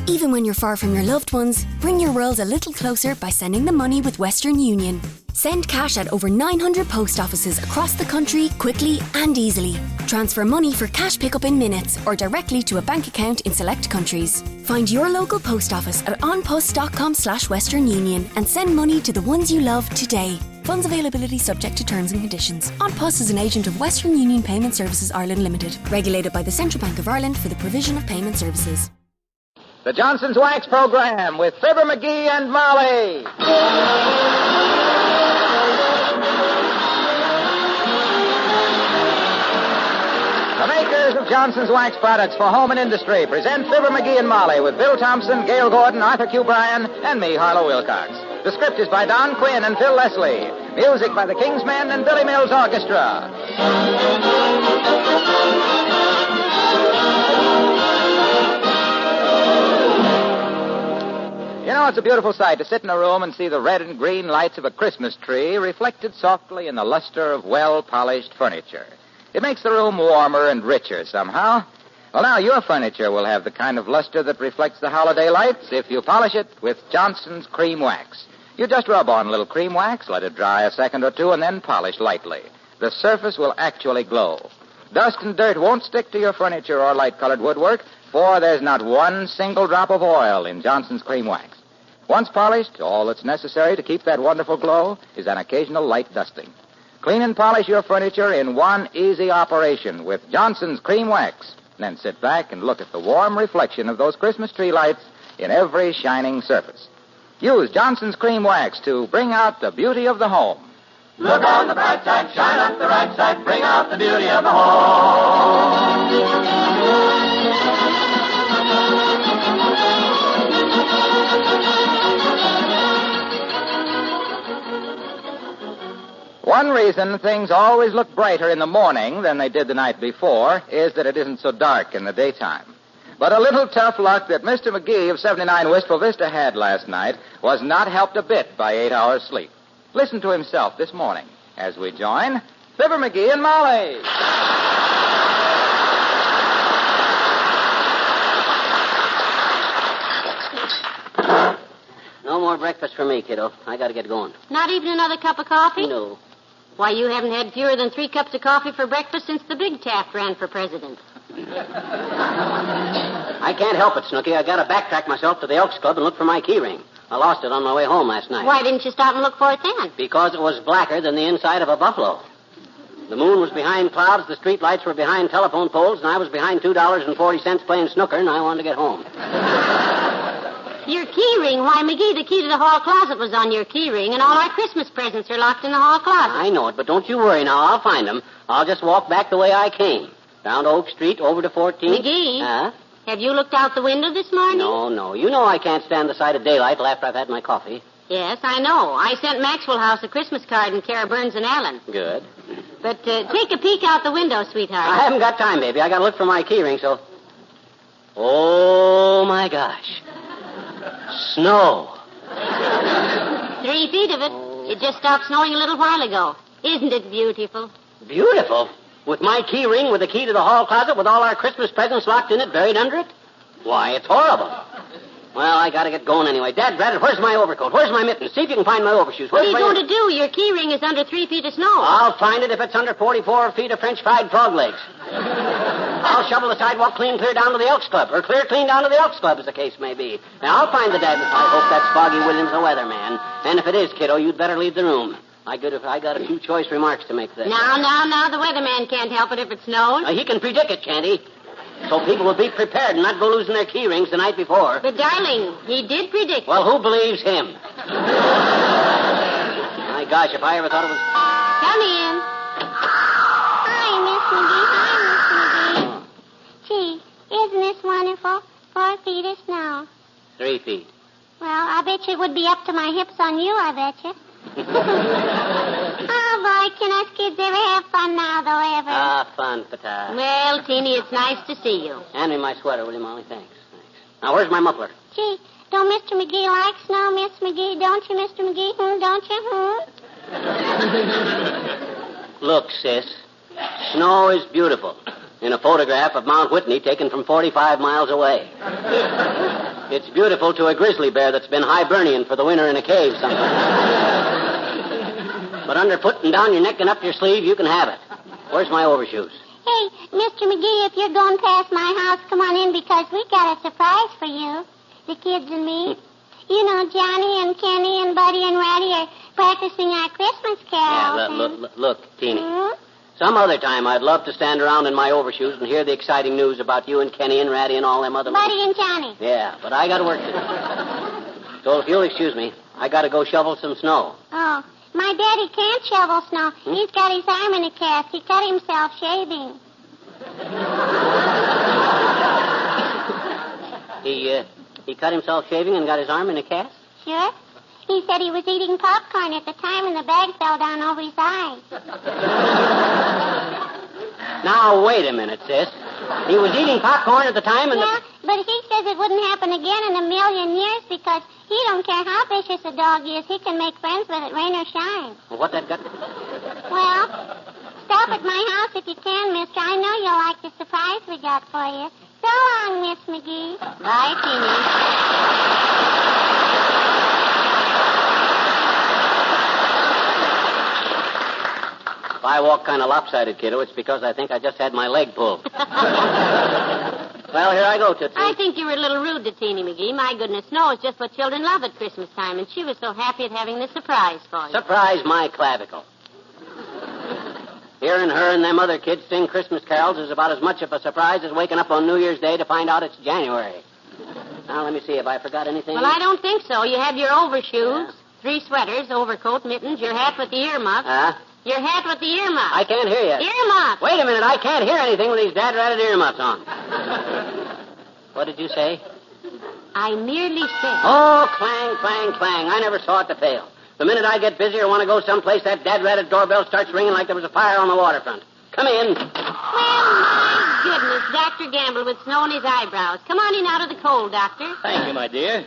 Even when you're far from your loved ones, bring your world a little closer by sending them money with Western Union. Send cash at over 900 post offices across the country quickly and easily. Transfer money for cash pickup in minutes or directly to a bank account in select countries. Find your local post office at onpost.com/Western Union and send money to the ones you love today. Funds availability subject to terms and conditions. On Post is an agent of Western Union Payment Services Ireland Limited, regulated by the Central Bank of Ireland for the provision of payment services. The Johnson's Wax Program with Fibber, MCGee, and Molly. The makers of Johnson's Wax products for home and industry present Fibber, MCGee, and Molly with Bill Thompson, Gail Gordon, Arthur Q. Bryan, and me, Harlow Wilcox. The script is by Don Quinn and Phil Leslie. Music by the King's Men and Billy Mills Orchestra. You know, it's a beautiful sight to sit in a room and see the red and green lights of a Christmas tree reflected softly in the luster of well-polished furniture. It makes the room warmer and richer somehow. Well, now, your furniture will have the kind of luster that reflects the holiday lights if you polish it with Johnson's Cream Wax. You just rub on a little cream wax, let it dry a second or two, and then polish lightly. The surface will actually glow. Dust and dirt won't stick to your furniture or light-colored woodwork, for there's not one single drop of oil in Johnson's Cream Wax. Once polished, all that's necessary to keep that wonderful glow is an occasional light dusting. Clean and polish your furniture in one easy operation with Johnson's Cream Wax. Then sit back and look at the warm reflection of those Christmas tree lights in every shining surface. Use Johnson's Cream Wax to bring out the beauty of the home. Look on the bright side, shine up the right side, bring out the beauty of the home. One reason things always look brighter in the morning than they did the night before is that it isn't so dark in the daytime. But a little tough luck that Mr. McGee of 79 Wistful Vista had last night was not helped a bit by 8 hours sleep. Listen to himself this morning as we join Fibber, McGee, and Molly. No more breakfast for me, kiddo. I got to get going. Not even another cup of coffee? No. Why, you haven't had fewer than 3 cups of coffee for breakfast since the big Taft ran for president. I can't help it, Snooky. I got to backtrack myself to the Elks Club and look for my key ring. I lost it on my way home last night. Why didn't you stop and look for it then? Because it was blacker than the inside of a buffalo. The moon was behind clouds, the street lights were behind telephone poles, and I was behind $2.40 playing snooker, and I wanted to get home. Your key ring? Why, McGee, the key to the hall closet was on your key ring, and all our Christmas presents are locked in the hall closet. I know it, but don't you worry now. I'll find them. I'll just walk back the way I came. Down Oak Street, over to 14th. McGee? Huh? Have you looked out the window this morning? No. You know I can't stand the sight of daylight till after I've had my coffee. Yes, I know. I sent Maxwell House a Christmas card in care of Burns and Allen. Good. But take a peek out the window, sweetheart. I haven't got time, baby. I got to look for my key ring, so... Oh, my gosh. Snow. 3 feet of it. It just stopped snowing a little while ago. Isn't it beautiful? Beautiful? With my key ring, with the key to the hall closet, with all our Christmas presents locked in it, buried under it? Why, it's horrible. Well, I got to get going anyway. Dad, Brad, where's my overcoat? Where's my mittens? See if you can find my overshoes. What are you going to do? Your key ring is under 3 feet of snow. I'll find it if it's under 44 feet of French fried frog legs. I'll shovel the sidewalk clear down to the Elks Club, or clean down to the Elks Club, as the case may be. Now, I'll find the dad. I hope that's Foggy Williams, the weatherman. And if it is, kiddo, you'd better leave the room. I got a few choice remarks to make there. Now, the weatherman can't help it if it snows. He can predict it, can't he? So people will be prepared and not go losing their key rings the night before. But, darling, he did predict. Well, who believes him? My gosh, if I ever thought it was... Come in. Hi, Miss McGee. Gee, isn't this wonderful? 4 feet of snow. 3 feet. Well, I bet you it would be up to my hips on you, I bet you. Oh, boy, can us kids ever have fun now, though, ever? Ah, fun, Pata. Well, Teeny, it's nice to see you. Hand me my sweater, will you, Molly? Thanks. Now, where's my muffler? Gee, don't Mr. McGee like snow, Miss McGee? Don't you, Mr. McGee? Don't you? Look, sis. Snow is beautiful. In a photograph of Mount Whitney taken from 45 miles away. It's beautiful to a grizzly bear that's been hibernian for the winter in a cave somewhere. But underfoot and down your neck and up your sleeve, you can have it. Where's my overshoes? Hey, Mr. McGee, if you're going past my house, come on in because we got a surprise for you. The kids and me. You know, Johnny and Kenny and Buddy and Ratty are practicing our Christmas carols. Yeah, look, Teeny. Some other time I'd love to stand around in my overshoes and hear the exciting news about you and Kenny and Ratty and all them other... Buddy and Johnny. Yeah, but I got to work to do. So if you'll excuse me, I got to go shovel some snow. Oh, my daddy can't shovel snow. He's got his arm in a cast. He cut himself shaving. He cut himself shaving and got his arm in a cast? Sure. He said he was eating popcorn at the time and the bag fell down over his eyes. Now, wait a minute, sis. He was eating popcorn at the time and... Yeah, but he says it wouldn't happen again in a million years because he don't care how vicious a dog is. He can make friends with it, rain or shine. Well, what that got to do? Well, stop at my house if you can, mister. I know you'll like the surprise we got for you. So long, Miss McGee. Bye, Teeny. If I walk kind of lopsided, kiddo, it's because I think I just had my leg pulled. Well, here I go, Tootsie. I think you were a little rude to Teeny McGee. My goodness, snow is just what children love at Christmas time, and she was so happy at having this surprise for you. Surprise my clavicle. Hearing her and them other kids sing Christmas carols is about as much of a surprise as waking up on New Year's Day to find out it's January. Now, let me see. Have I forgot anything? Well, I don't think so. You have your overshoes, 3 sweaters, overcoat, mittens, your hat with the earmuff. Huh? Your hat with the earmuff. I can't hear you. Earmuff. Wait a minute. I can't hear anything with these dad-ratted earmuffs on. What did you say? I merely said. Oh, clang, clang, clang. I never saw it to fail. The minute I get busy or want to go someplace, that dad-ratted doorbell starts ringing like there was a fire on the waterfront. Come in. Well, my goodness, Dr. Gamble with snow in his eyebrows. Come on in out of the cold, Doctor. Thank you, my dear.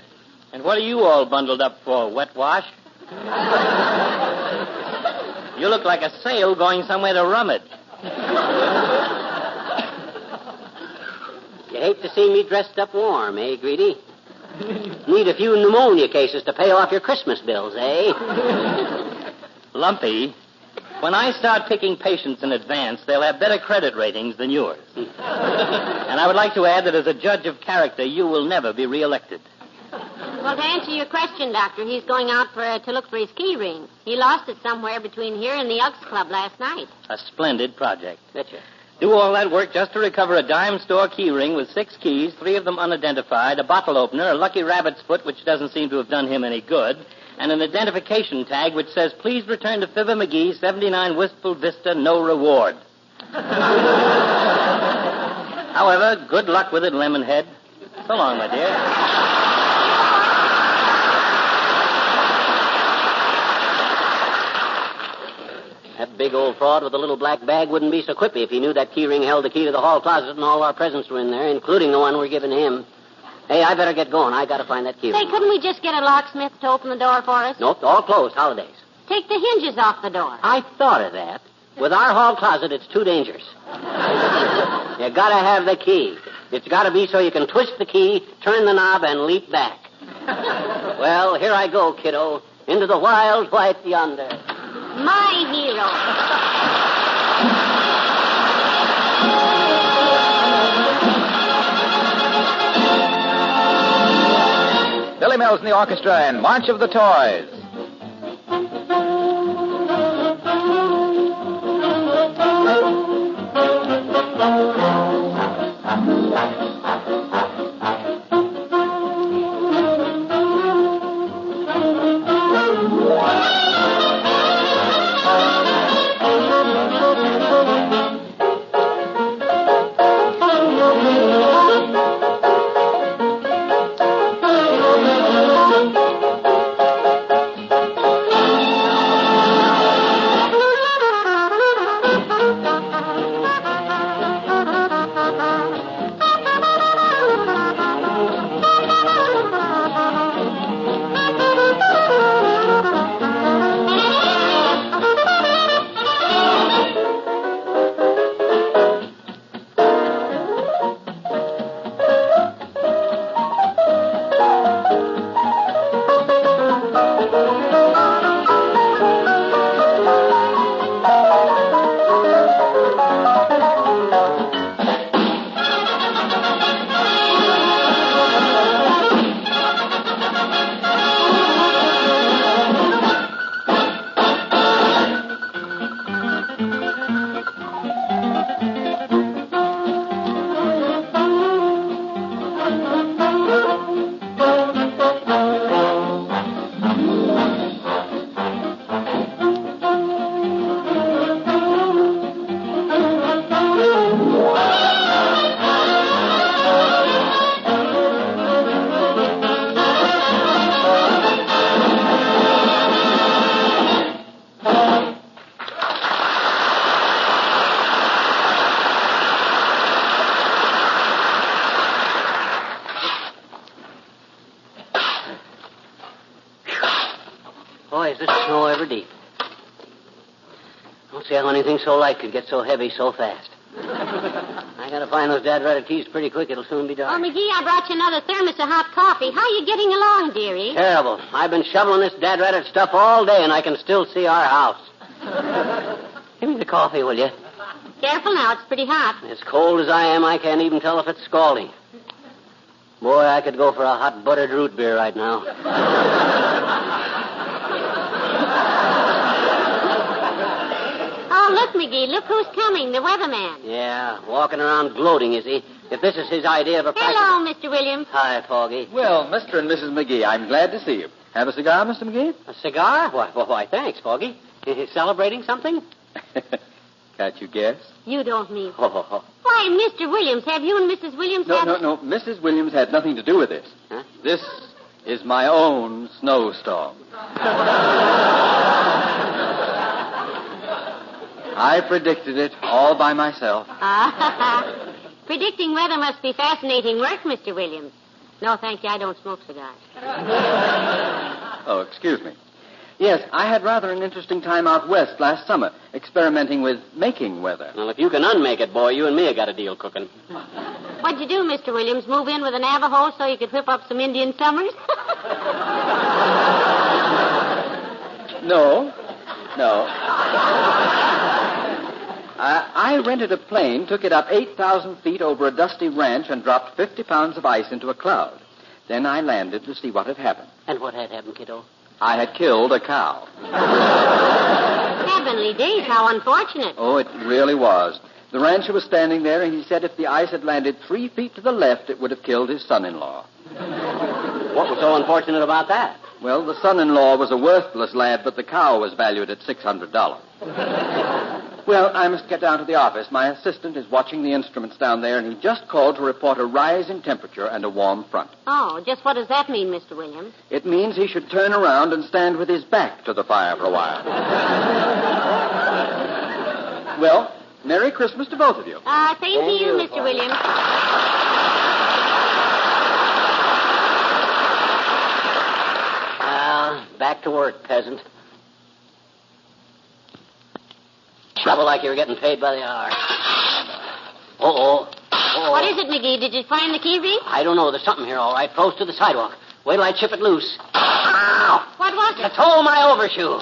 And what are you all bundled up for, wet wash? You look like a sail going somewhere to rum it. You hate to see me dressed up warm, eh, Greedy? Need a few pneumonia cases to pay off your Christmas bills, eh? Lumpy, when I start picking patients in advance, they'll have better credit ratings than yours. And I would like to add that as a judge of character, you will never be reelected. Well, to answer your question, Doctor, he's going out to look for his key ring. He lost it somewhere between here and the Elks Club last night. A splendid project. Betcha. Do all that work just to recover a dime store key ring with 6 keys, 3 of them unidentified, a bottle opener, a lucky rabbit's foot, which doesn't seem to have done him any good, and an identification tag which says, please return to Fibber McGee, 79 Wistful Vista, no reward. However, good luck with it, Lemonhead. So long, my dear. That big old fraud with the little black bag wouldn't be so quippy if he knew that key ring held the key to the hall closet and all our presents were in there, including the one we're giving him. Hey, I better get going. I got to find that key Say, ring. couldn't we just get a locksmith to open the door for us? Nope, all closed. Holidays. Take the hinges off the door. I thought of that. With our hall closet, it's too dangerous. You got to have the key. It's got to be so you can twist the key, turn the knob, and leap back. Well, here I go, kiddo, into the wild white yonder. My hero. Billy Mills and the orchestra and March of the Toys. Boy, is this snow ever deep. I don't see how anything so light could get so heavy so fast. I gotta find those dad-ratted keys pretty quick. It'll soon be dark. Oh, McGee, I brought you another thermos of hot coffee. How you getting along, dearie? Terrible. I've been shoveling this dad-ratted stuff all day, and I can still see our house. Give me the coffee, will you? Careful now, it's pretty hot. As cold as I am, I can't even tell if it's scalding. Boy, I could go for a hot buttered root beer right now. Oh, look, McGee, look who's coming, the weatherman. Yeah, walking around gloating, is he? If this is his idea of a practice... Hello, Mr. Williams. Hi, Foggy. Well, Mr. and Mrs. McGee, I'm glad to see you. Have a cigar, Mr. McGee? A cigar? Why, thanks, Foggy. Celebrating something? Can't you guess? You don't mean... Oh. Why, Mr. Williams, have you and Mrs. Williams had... No. Mrs. Williams had nothing to do with this. Huh? This is my own snowstorm. I predicted it all by myself. Predicting weather must be fascinating work, Mr. Williams. No, thank you, I don't smoke cigars. Oh, excuse me. Yes, I had rather an interesting time out west last summer, experimenting with making weather. Well, if you can unmake it, boy, you and me have got a deal cooking. What'd you do, Mr. Williams? Move in with a Navajo so you could whip up some Indian summers? No. I rented a plane, took it up 8,000 feet over a dusty ranch, and dropped 50 pounds of ice into a cloud. Then I landed to see what had happened. And what had happened, kiddo? I had killed a cow. Heavenly days, how unfortunate. Oh, it really was. The rancher was standing there, and he said if the ice had landed 3 feet to the left, it would have killed his son-in-law. What was so unfortunate about that? Well, the son-in-law was a worthless lad, but the cow was valued at $600. Well, I must get down to the office. My assistant is watching the instruments down there, and he just called to report a rise in temperature and a warm front. Oh, just what does that mean, Mr. Williams? It means he should turn around and stand with his back to the fire for a while. Well, Merry Christmas to both of you. Same to you, Mr. Williams. Back to work, peasant. Trouble like you were getting paid by the hour. Uh-oh. What is it, McGee? Did you find the key ring? I don't know. There's something here, all right. Close to the sidewalk. Wait till I chip it loose. Ow! What was it? It's all my overshoe.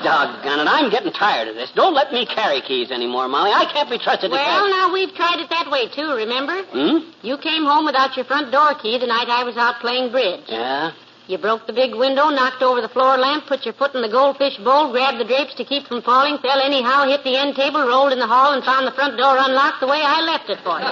Doggone it. I'm getting tired of this. Don't let me carry keys anymore, Molly. I can't be trusted to Well, carry... now, we've tried it that way, too, remember? Hmm? You came home without your front door key the night I was out playing bridge. Yeah? You broke the big window, knocked over the floor lamp, put your foot in the goldfish bowl, grabbed the drapes to keep from falling, fell anyhow, hit the end table, rolled in the hall, and found the front door unlocked the way I left it for you.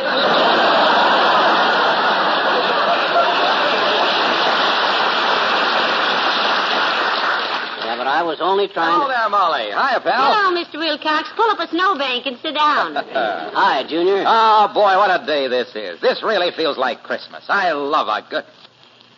Yeah, but I was only trying Hello there, Molly. Hiya, pal. Hello, Mr. Wilcox. Pull up a snowbank and sit down. Hi, Junior. Oh, boy, what a day this is. This really feels like Christmas. I love a good...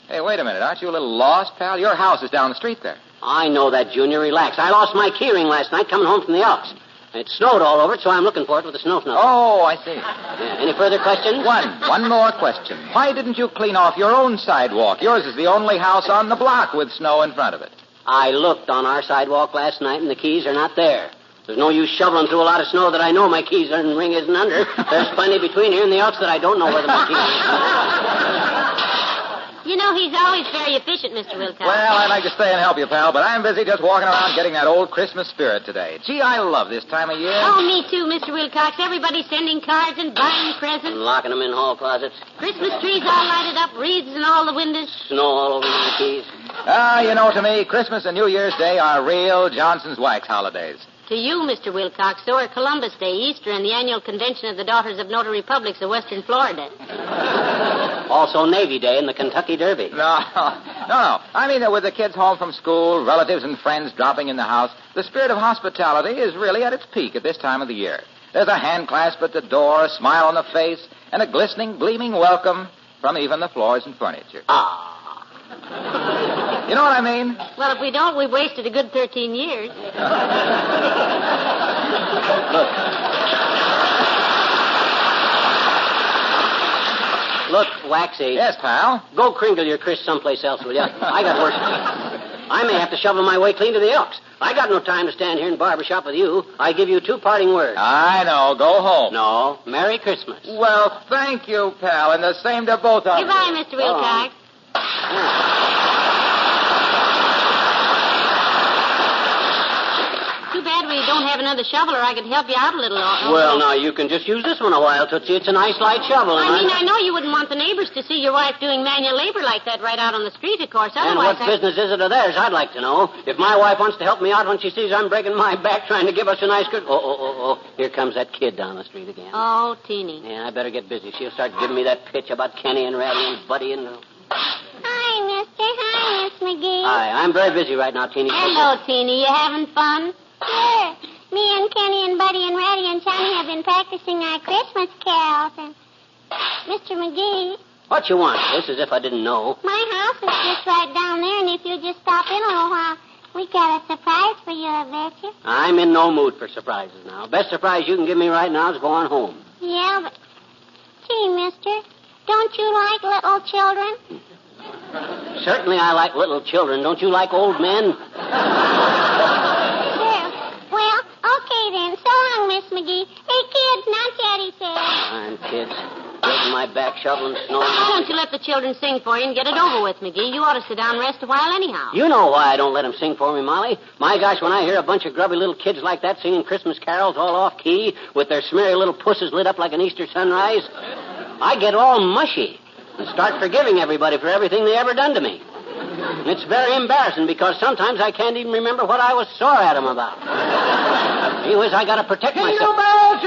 Hey, wait a minute. Aren't you a little lost, pal? Your house is down the street there. I know that, Junior. Relax. I lost my keyring last night coming home from the Elks. It snowed all over it, so I'm looking for it with a snow snuffer. Oh, I see. Yeah, any further questions? One more question. Why didn't you clean off your own sidewalk? Yours is the only house on the block with snow in front of it. I looked on our sidewalk last night, and the keys are not there. There's no use shoveling through a lot of snow that I know my keys and ring isn't under. There's plenty between here and the Elks that I don't know whether my keys are. You know, he's always very efficient, Mr. Wilcox. Well, I'd like to stay and help you, pal, but I'm busy just walking around getting that old Christmas spirit today. Gee, I love this time of year. Oh, me too, Mr. Wilcox. Everybody's sending cards and buying presents. And locking them in hall closets. Christmas trees all lighted up, wreaths in all the windows. Snow all over my keys. You know, to me, Christmas and New Year's Day are real Johnson's wax holidays. To you, Mr. Wilcox, so are Columbus Day, Easter, and the annual convention of the Daughters of Notary Republics of Western Florida. Also Navy Day and the Kentucky Derby. No. I mean, with the kids home from school, relatives and friends dropping in the house, the spirit of hospitality is really at its peak at this time of the year. There's a hand clasp at the door, a smile on the face, and a glistening, gleaming welcome from even the floors and furniture. You know what I mean? Well, if we don't, we've wasted a good 13 years. Look, Waxy. Yes, pal? Go crinkle your Chris someplace else, will you? I got work. I may have to shovel my way clean to the Elks. I got no time to stand here in barber shop with you. I give you 2 parting words. I know. Go home. No. Merry Christmas. Well, thank you, pal, and the same to both of you. Goodbye, Mr. Wilcox. Too bad we don't have another shovel, or I could help you out a little. Well, now, you can just use this one a while, Tootsie. It's a nice light shovel. I know you wouldn't want the neighbors to see your wife doing manual labor like that right out on the street, of course. And what business is it of theirs, I'd like to know. If my wife wants to help me out when she sees I'm breaking my back trying to give us a nice good... Oh. Here comes that kid down the street again. Oh, Teeny. Yeah, I better get busy. She'll start giving me that pitch about Kenny and Ratty and Buddy and... Hi, mister. Hi, Miss McGee. Hi, I'm very busy right now, Teeny. Hello, Teeny. You having fun? Sure. Me and Kenny and Buddy and Ratty and Johnny have been practicing our Christmas carols. And Mr. McGee. What you want, sis, as if I didn't know. My house is just right down there, and if you'll just stop in a little while, we got a surprise for you, I bet you. I'm in no mood for surprises now. Best surprise you can give me right now is going home. Yeah, but... Gee, mister, don't you like little children? Certainly I like little children. Don't you like old men? Sure. Well, okay then. So long, Miss McGee. Hey, kids, now Daddy says. Fine, kids. Breaking my back, shoveling snow. Why don't you let the children sing for you and get it over with, McGee? You ought to sit down and rest a while anyhow. You know why I don't let them sing for me, Molly. My gosh, when I hear a bunch of grubby little kids like that singing Christmas carols all off-key with their smeary little pusses lit up like an Easter sunrise, I get all mushy and start forgiving everybody for everything they ever done to me. And it's very embarrassing because sometimes I can't even remember what I was sore at them about. Anyways, I got to protect myself. Jingle bells,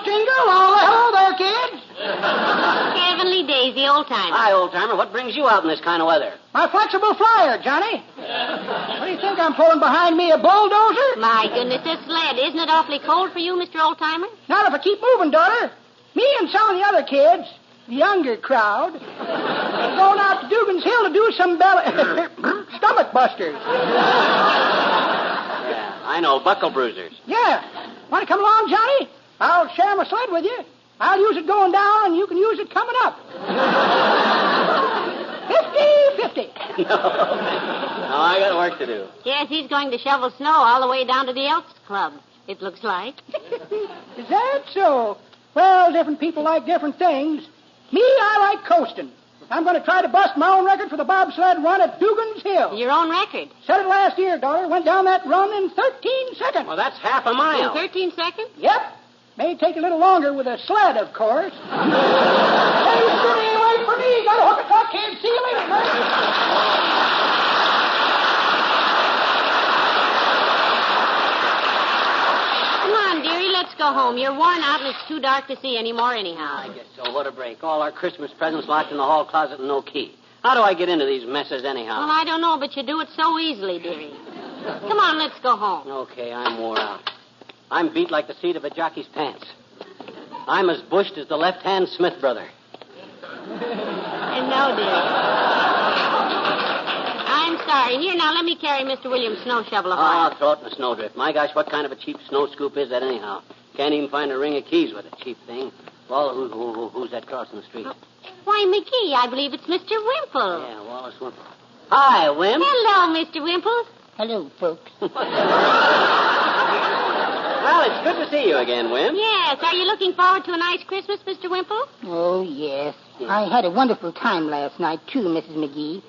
jingle all the hello there, kids. Heavenly Daisy, old-timer. Hi, old-timer. What brings you out in this kind of weather? My flexible flyer, Johnny. What do you think I'm pulling behind me, a bulldozer? My goodness, this sled. Isn't it awfully cold for you, Mr. Old-timer? Not if I keep moving, daughter. Me and some of the other kids, the younger crowd, are going out to Dugan's Hill to do some stomach busters. Yeah, I know. Buckle bruisers. Yeah. Want to come along, Johnny? I'll share my sled with you. I'll use it going down, and you can use it coming up. 50-50. No, I got work to do. Yes, he's going to shovel snow all the way down to the Elks Club, it looks like. Is that so? Well, different people like different things. Me, I like coasting. I'm going to try to bust my own record for the bobsled run at Dugan's Hill. Your own record? Set it last year, daughter. Went down that run in 13 seconds. Well, that's half a mile. In 13 seconds? Yep. May take a little longer with a sled, of course. Hey, Scooty, wait for me. Got to hook a truck. Can't see you later, man. Come on, dearie, let's go home. You're worn out and it's too dark to see anymore anyhow. I guess so. What a break. All our Christmas presents locked in the hall closet and no key. How do I get into these messes anyhow? Well, I don't know, but you do it so easily, dearie. Come on, let's go home. Okay, I'm wore out. I'm beat like the seat of a jockey's pants. I'm as bushed as the left-hand Smith brother. And no, dearie. I'm sorry. Here, now, let me carry Mr. William's snow shovel a while. I'll throw it in the snowdrift. My gosh, what kind of a cheap snow scoop is that anyhow? Can't even find a ring of keys with it. Cheap thing. Well, who's that crossing the street? Why, McGee, I believe it's Mr. Wimple. Yeah, Wallace Wimple. Hi, Wimp. Hello, Mr. Wimple. Hello, folks. Well, it's good to see you again, Wimp. Yes, are you looking forward to a nice Christmas, Mr. Wimple? Oh, yes. I had a wonderful time last night, too, Mrs. McGee.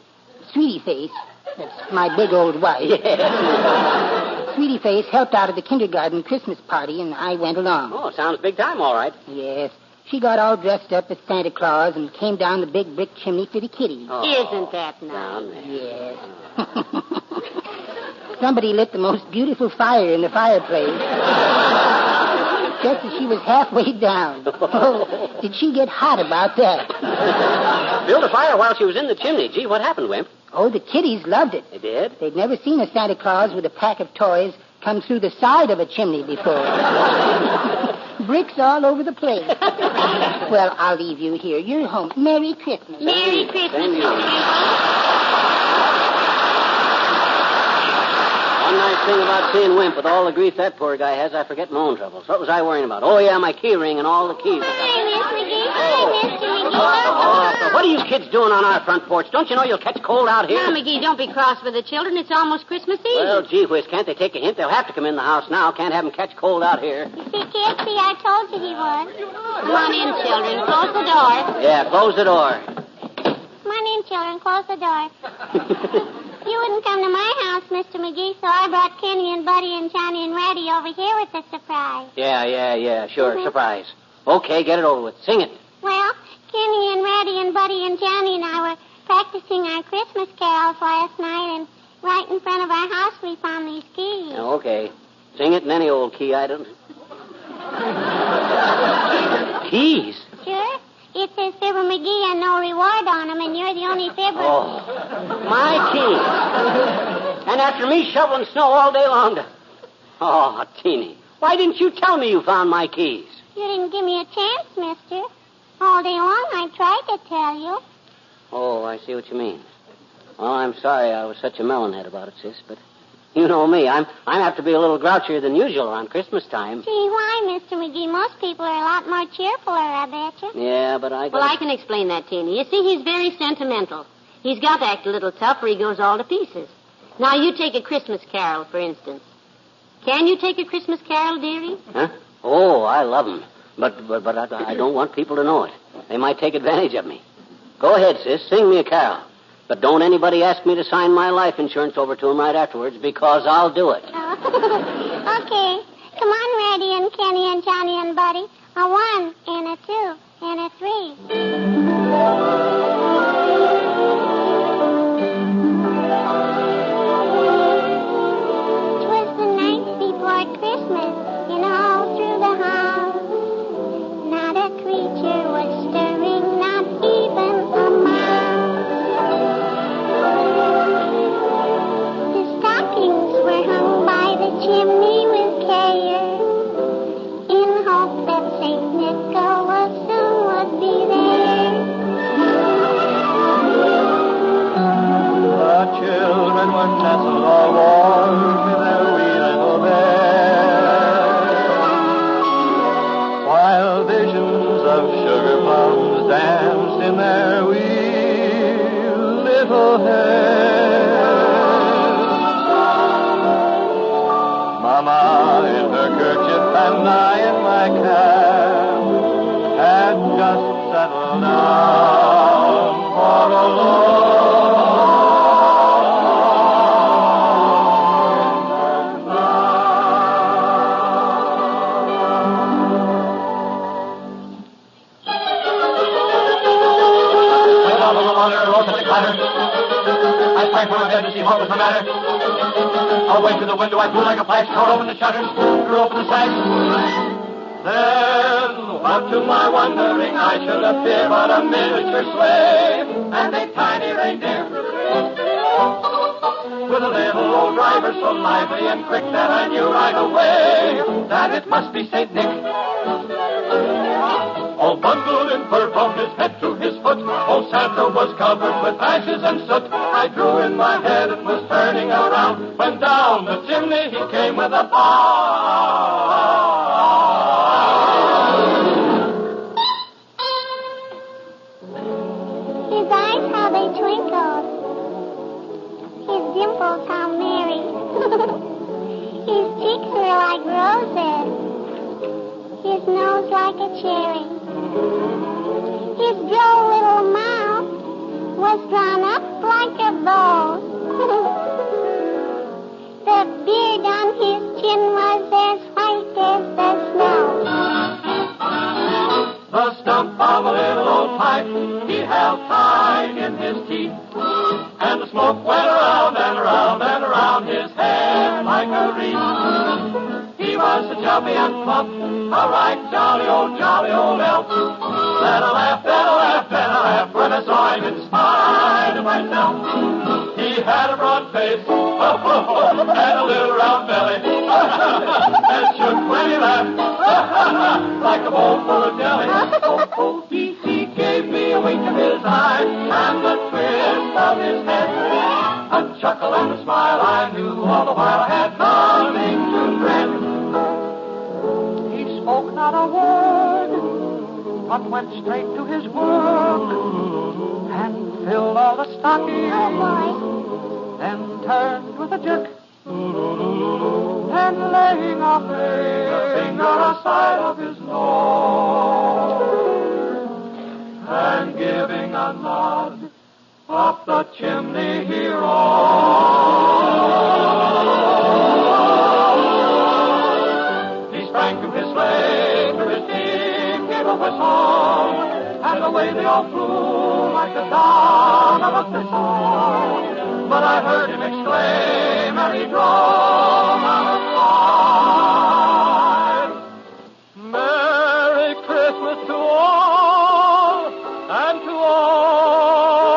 Sweetie Face, that's my big old wife. Yeah. Sweetie Face helped out at the kindergarten Christmas party, and I went along. Oh, sounds big time, all right. Yes. She got all dressed up as Santa Claus and came down the big brick chimney for the kitty. Oh. Isn't that nice? Down there. Yes. Somebody lit the most beautiful fire in the fireplace. Just as she was halfway down. Oh, did she get hot about that? Built a fire while she was in the chimney. Gee, what happened, Wimp? Oh, the kiddies loved it. They did? They'd never seen a Santa Claus with a pack of toys come through the side of a chimney before. Bricks all over the place. Well, I'll leave you here. You're home. Merry Christmas. Merry Christmas, Thank you. Mr. Wimple. One nice thing about seeing Wimp, with all the grief that poor guy has, I forget my own troubles. What was I worrying about? Oh, yeah, my key ring and all the keys. Hi, Miss McGee. Hi, Mr. McGee. What are you kids doing on our front porch? Don't you know you'll catch cold out here? Now, McGee, don't be cross with the children. It's almost Christmas Eve. Well, gee whiz, can't they take a hint? They'll have to come in the house now. Can't have them catch cold out here. You see, kids, I told you he would. Come on in, children. Close the door. Yeah, close the door. Come on in, children. Close the door. You wouldn't come to my house, Mr. McGee, so I brought Kenny and Buddy and Johnny and Ratty over here with the surprise. Yeah, sure, surprise. Okay, get it over with. Sing it. Well, Kenny and Ratty and Buddy and Johnny and I were practicing our Christmas carols last night, and right in front of our house we found these keys. Okay. Sing it in any old key, I don't... Keys? Sure. It says Fibber McGee and no reward on them, and you're the only Fibber. Oh, my keys. And after me shoveling snow all day long to... Oh, Teeny, why didn't you tell me you found my keys? You didn't give me a chance, mister. All day long I tried to tell you. Oh, I see what you mean. Well, I'm sorry I was such a melonhead about it, sis, but you know me. I'm apt to be a little grouchier than usual around Christmas time. Gee, why, Mr. McGee? Most people are a lot more cheerfuler, I betcha. Yeah, but I... Well, I can explain that, Teeny. You see, he's very sentimental. He's got to act a little tough or he goes all to pieces. Now, you take a Christmas carol, for instance. Can you take a Christmas carol, dearie? Huh? Oh, I love them. But I don't want people to know it. They might take advantage of me. Go ahead, sis. Sing me a carol. But don't anybody ask me to sign my life insurance over to him right afterwards, because I'll do it. Oh. Okay. Come on, Ratty and Kenny and Johnny and Buddy. A 1 and a 2 and a 3. 'Twas the night before Christmas, and all through the house, not a creature was stirring, not even a mouse. The stockings were hung by the chimney with care, in hope that St. Nicholas soon would be there. The children were nestled all warm in their wee little bed, while visions of sugar plums danced in their wee little heads. Mama in her kerchief and I in my cap had just settled down for a long I sprang from my bed to see what was the matter. Away to the window, I flew like a flash, tore open the shutters, threw open the sash. Then, what to my wondering, I should appear but a miniature slave, and a tiny reindeer with a little old driver so lively and quick that I knew right away that it must be St. Nick. All bundled in fur from his head to his foot, old Santa was covered with ashes and soot. I drew in my head and was turning around when down the chimney he came with a bow. His eyes, how they twinkled. His dimples, how merry. His cheeks were like roses. His nose like a cherry. His droll little mouth was drawn up like a bow. The beard on his chin was as white as the snow. The stump of a little old pipe he held tight in his teeth, and the smoke went around and around and around his head like a wreath. He was so chubby and plump, a right jolly old elf. Then I laughed when I saw him in spite of myself. He had a broad face, and a little round belly, and shook when he laughed, like a bowl full of jelly. He gave me a wink of his eye, and the twist of his head, a chuckle and a smile I knew all the while I had no but went straight to his work and filled all the stockings. Then turned with a jerk and laying a finger aside of his nose and giving a nod up the chimney he rode. He sprang to his sleigh, to his team, gave a whistle, and away they all flew like the down of a thistle. But I heard him exclaim, and he drove out of sight. Merry Christmas to all, and to all,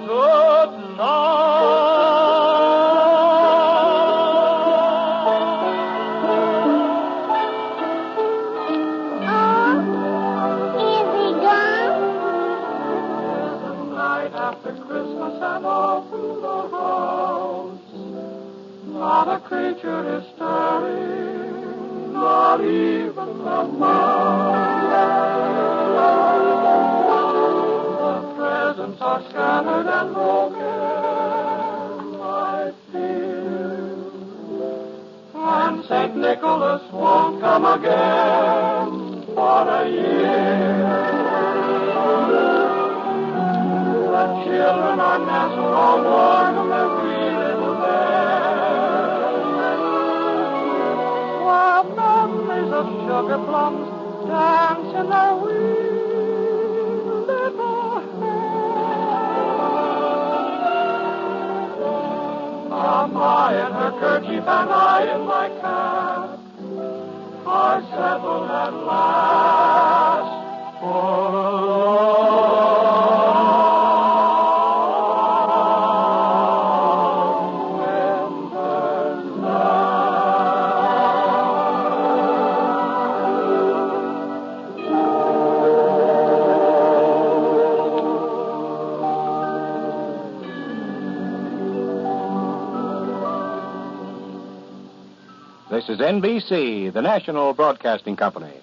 good Is he gone? the night after Christmas and all through the house. Not a creature is stirring, not even a mouse. The presents are scattered and broken, I fear. And St. Nicholas won't come again for a year. The children are nestled all warm in their wee little beds, while memories of sugar plums dance in their wee little heads. Mama in her kerchief and I in my cap are settled at last for a long winter's This is NBC, the national broadcasting company.